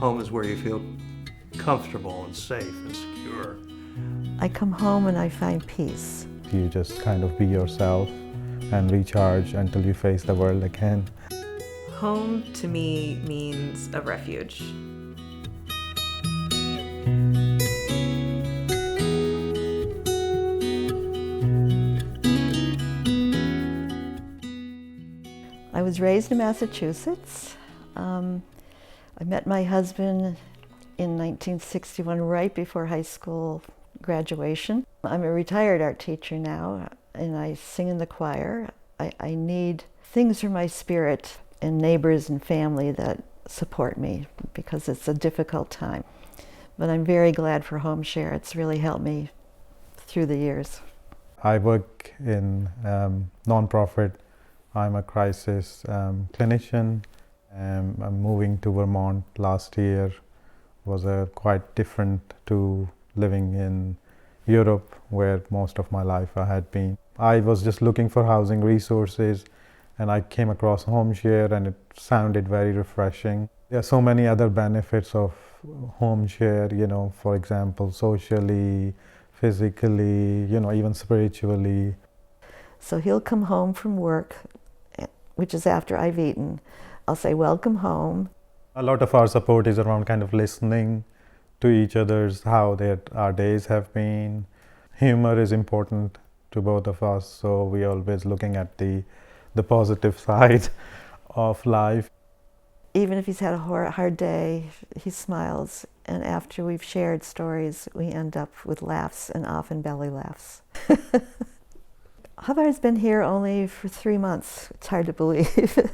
Home is where you feel comfortable and safe and secure. I come home and I find peace. You just kind of be yourself and recharge until you face the world again. Home to me means a refuge. I was raised in Massachusetts. I met my husband in 1961, right before high school graduation. I'm a retired art teacher now, and I sing in the choir. I need things for my spirit and neighbors and family that support me because it's a difficult time. But I'm very glad for HomeShare. It's really helped me through the years. I work in nonprofit. I'm a crisis clinician. I'm moving to Vermont last year. Was quite different to living in Europe, where most of my life I had been. I was just looking for housing resources, and I came across HomeShare, and it sounded very refreshing. There are so many other benefits of HomeShare, you know, for example, socially, physically, you know, even spiritually. So he'll come home from work, which is after I've eaten. I'll say, welcome home. A lot of our support is around kind of listening to each other's, how our days have been. Humor is important to both of us, so we're always looking at the positive side of life. Even if he's had a hard day, he smiles, and after we've shared stories, we end up with laughs, and often belly laughs. Javi's been here only for 3 months. It's hard to believe.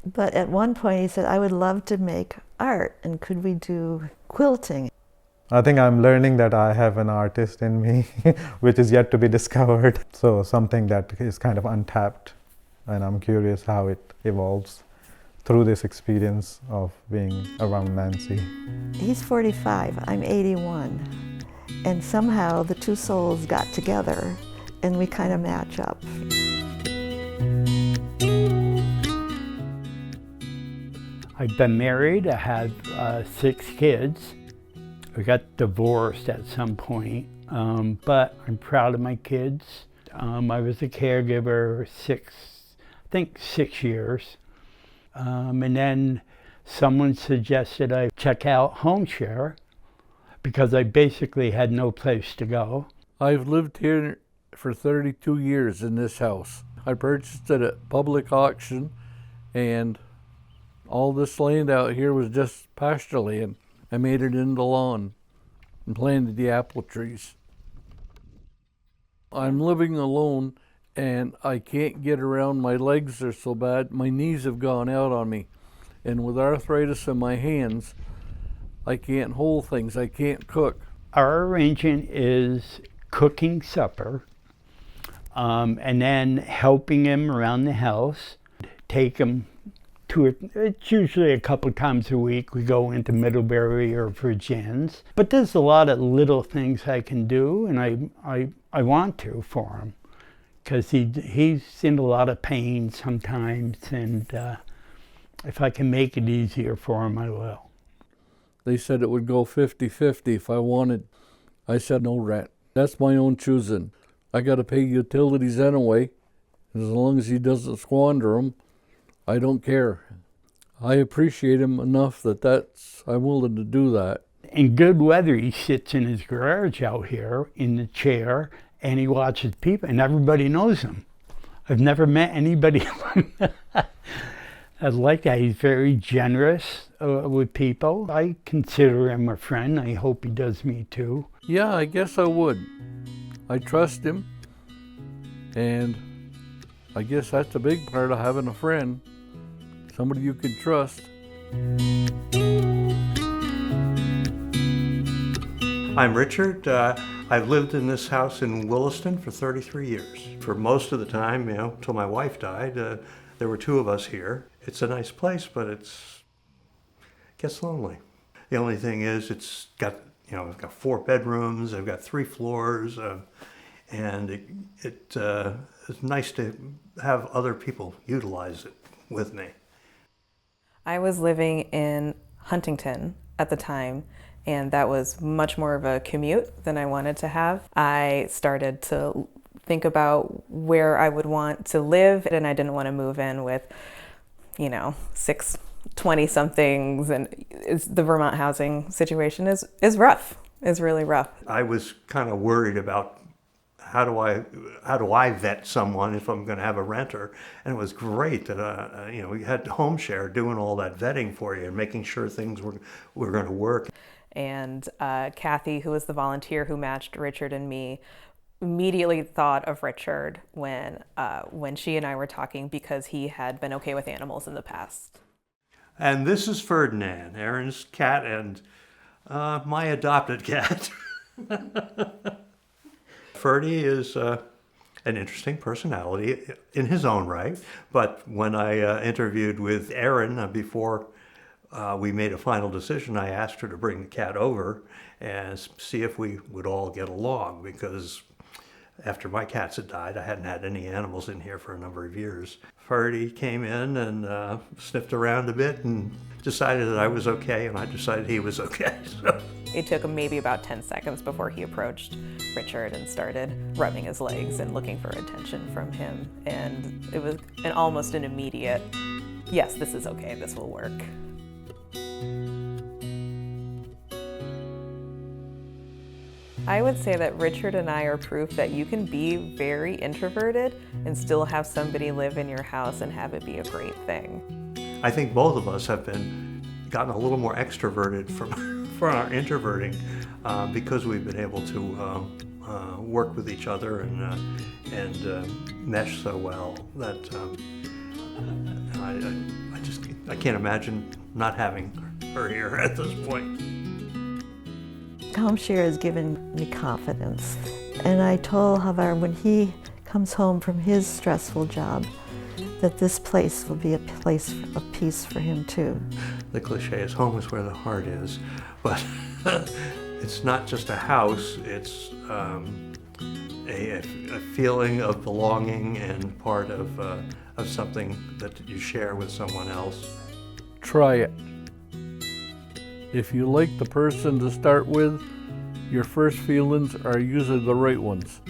But at one point he said, I would love to make art, and could we do quilting? I think I'm learning that I have an artist in me, which is yet to be discovered. So something that is kind of untapped, and I'm curious how it evolves through this experience of being around Nancy. He's 45, I'm 81, and somehow the two souls got together and we kind of match up. I've been married, I have 6 kids. I got divorced at some point, but I'm proud of my kids. I was a caregiver 6 years. And then someone suggested I check out HomeShare because I basically had no place to go. I've lived here for 32 years in this house. I purchased it at public auction, and all this land out here was just pasture land. I made it into lawn and planted the apple trees. I'm living alone, and I can't get around. My legs are so bad. My knees have gone out on me. And with arthritis in my hands, I can't hold things. I can't cook. Our arrangement is cooking supper, and then helping him around the house. Take him it's usually a couple times a week. We go into Middlebury or Virginia's. But there's a lot of little things I can do, and I want to for him. Because he's in a lot of pain sometimes, and if I can make it easier for him, I will. They said it would go 50-50 if I wanted. I said, no, Rat. That's my own choosing. I got to pay utilities anyway. As long as he doesn't squander them, I don't care. I appreciate him enough I'm willing to do that. In good weather, he sits in his garage out here in the chair, and he watches people, and everybody knows him. I've never met anybody like that. He's very generous with people. I consider him a friend. I hope he does me too. Yeah, I guess I would. I trust him, and I guess that's a big part of having a friend. Somebody you can trust. I'm Richard. I've lived in this house in Williston for 33 years. For most of the time, till my wife died, there were 2 of us here. It's a nice place, but it gets lonely. The only thing is it's got 4 bedrooms, I've got 3 floors, and it's nice to have other people utilize it with me. I was living in Huntington at the time, and that was much more of a commute than I wanted to have. I started to think about where I would want to live, and I didn't want to move in with, 6 20-somethings, and the Vermont housing situation is rough, is really rough. I was kind of worried about how do I vet someone if I'm going to have a renter, and it was great that we had HomeShare doing all that vetting for you and making sure things were going to work. And Kathy, who was the volunteer who matched Richard and me, immediately thought of Richard when she and I were talking, because he had been okay with animals in the past. And this is Ferdinand, Aaron's cat, and my adopted cat. Ferdy is an interesting personality in his own right, but when I interviewed with Aaron before we made a final decision, I asked her to bring the cat over and see if we would all get along, because after my cats had died, I hadn't had any animals in here for a number of years. Ferdy came in and sniffed around a bit and decided that I was okay, and I decided he was okay. So. It took him maybe about 10 seconds before he approached Richard and started rubbing his legs and looking for attention from him. And it was almost an immediate, yes, this is okay, this will work. I would say that Richard and I are proof that you can be very introverted and still have somebody live in your house and have it be a great thing. I think both of us have gotten a little more extroverted from our introverting because we've been able to work with each other and mesh so well that I can't imagine not having her here at this point. HomeShare has given me confidence. And I told Havar when he comes home from his stressful job that this place will be a place of peace for him too. The cliche is home is where the heart is, but it's not just a house, it's a feeling of belonging and part of something that you share with someone else. Try it. If you like the person to start with, your first feelings are usually the right ones.